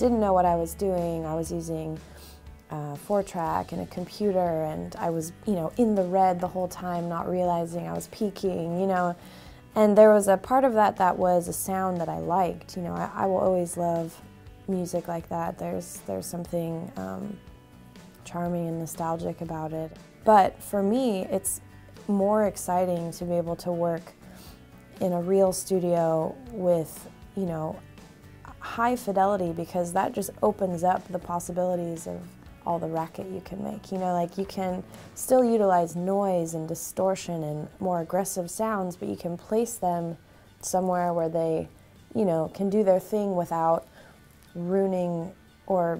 didn't know what I was doing. I was using 4-track and a computer, and I was, in the red the whole time, not realizing I was peaking, And there was a part of that that was a sound that I liked. I will always love music like that. There's something charming and nostalgic about it. But for me, it's more exciting to be able to work in a real studio with, high fidelity, because that just opens up the possibilities of all the racket you can make. Like you can still utilize noise and distortion and more aggressive sounds, but you can place them somewhere where they, can do their thing without ruining or,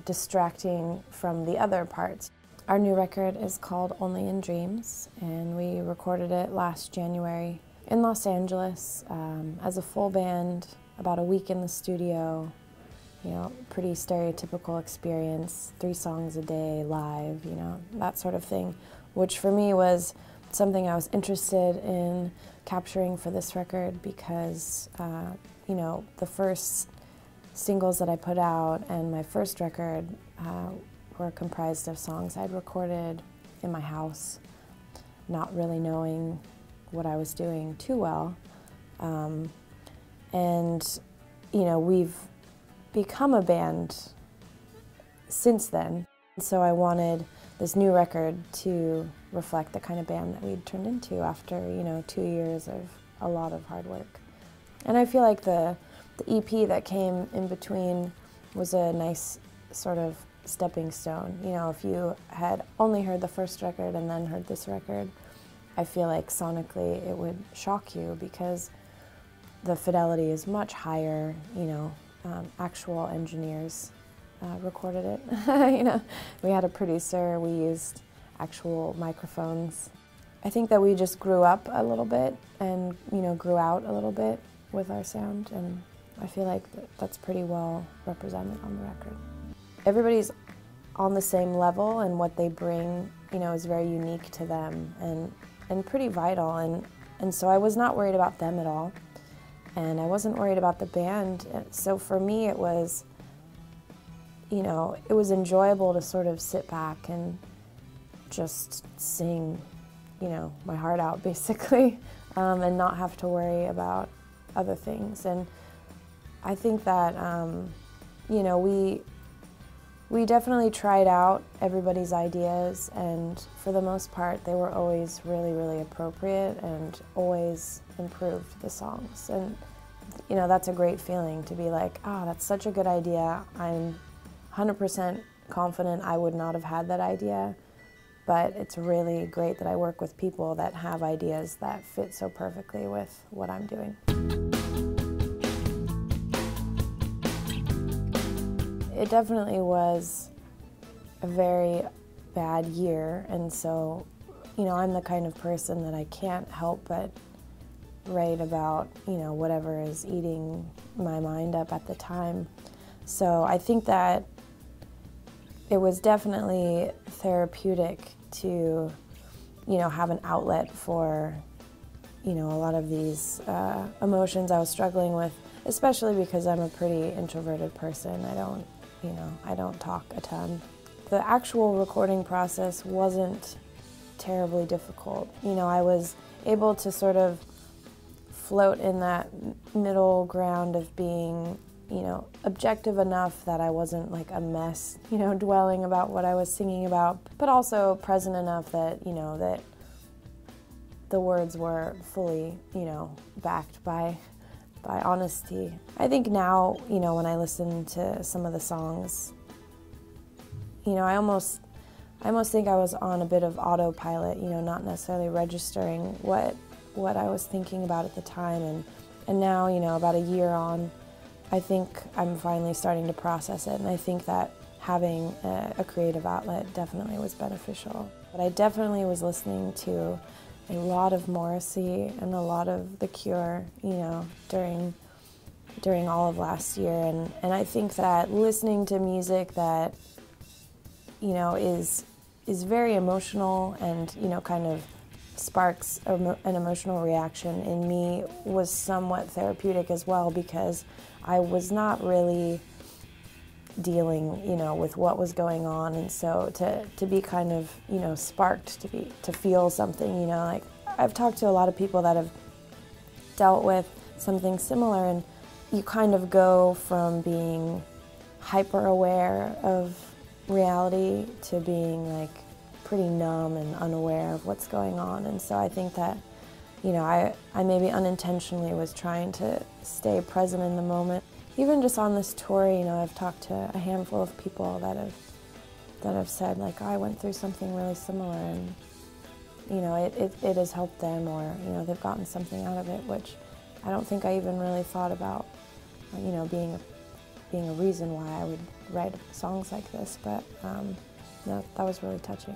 distracting from the other parts. Our new record is called Only in Dreams, and we recorded it last January in Los Angeles as a full band, about a week in the studio. Pretty stereotypical experience, 3 songs a day, live, that sort of thing, which for me was something I was interested in capturing for this record because, the first singles that I put out and my first record were comprised of songs I'd recorded in my house, not really knowing what I was doing too well. We've become a band since then. So I wanted this new record to reflect the kind of band that we'd turned into after, 2 years of a lot of hard work. And I feel like the EP that came in between was a nice sort of stepping stone. If you had only heard the first record and then heard this record, I feel like sonically it would shock you because the fidelity is much higher, actual engineers recorded it. We had a producer, we used actual microphones. I think that we just grew up a little bit and, grew out a little bit with our sound, and I feel like that's pretty well represented on the record. Everybody's on the same level, and what they bring, is very unique to them and pretty vital, and so I was not worried about them at all. And I wasn't worried about the band, so for me it was, it was enjoyable to sort of sit back and just sing, my heart out basically, and not have to worry about other things. And I think that, we definitely tried out everybody's ideas, and for the most part they were always really, really appropriate and always improved the songs. And that's a great feeling to be like, oh, that's such a good idea. I'm 100% confident I would not have had that idea, but it's really great that I work with people that have ideas that fit so perfectly with what I'm doing. It definitely was a very bad year, and so, I'm the kind of person that I can't help but write about, whatever is eating my mind up at the time. So I think that it was definitely therapeutic to, have an outlet for, a lot of these emotions I was struggling with, especially because I'm a pretty introverted person. I don't talk a ton. The actual recording process wasn't terribly difficult. I was able to sort of float in that middle ground of being, objective enough that I wasn't like a mess, dwelling about what I was singing about, but also present enough that, that the words were fully, backed by honesty. I think now, when I listen to some of the songs, I almost think I was on a bit of autopilot, not necessarily registering what I was thinking about at the time, and now, about a year on, I think I'm finally starting to process it, and I think that having a creative outlet definitely was beneficial. But I definitely was listening to a lot of Morrissey and a lot of The Cure, during all of last year, and I think that listening to music that, is very emotional and, kind of sparks an emotional reaction in me was somewhat therapeutic as well, because I was not really dealing, you know, with what was going on, and so to be kind of, you know, sparked, to feel something, you know, like I've talked to a lot of people that have dealt with something similar, and you kind of go from being hyper aware of reality to being like pretty numb and unaware of what's going on. And so I think that, you know, I maybe unintentionally was trying to stay present in the moment. Even just on this tour, you know, I've talked to a handful of people that have said, like, oh, I went through something really similar, and, you know, it has helped them, or, you know, they've gotten something out of it, which I don't think I even really thought about, you know, being a reason why I would write songs like this, but that was really touching.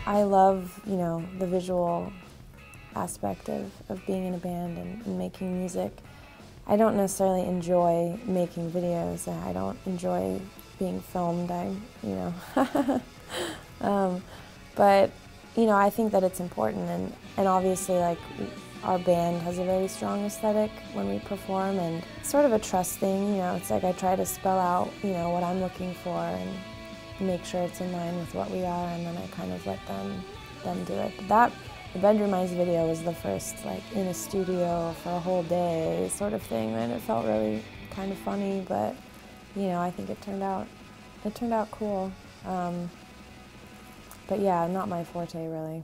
I love, you know, the visual aspect of being in a band and making music. I don't necessarily enjoy making videos. I don't enjoy being filmed. You know, but, you know, I think that it's important, and obviously, like, our band has a very strong aesthetic when we perform, and it's sort of a trust thing, you know. It's like I try to spell out, you know, what I'm looking for and make sure it's in line with what we are, and then I kind of let them do it. But the Bedroom Eyes video was the first, like, in a studio for a whole day sort of thing, and it felt really kind of funny, but, you know, I think it turned out cool. But yeah, not my forte, really.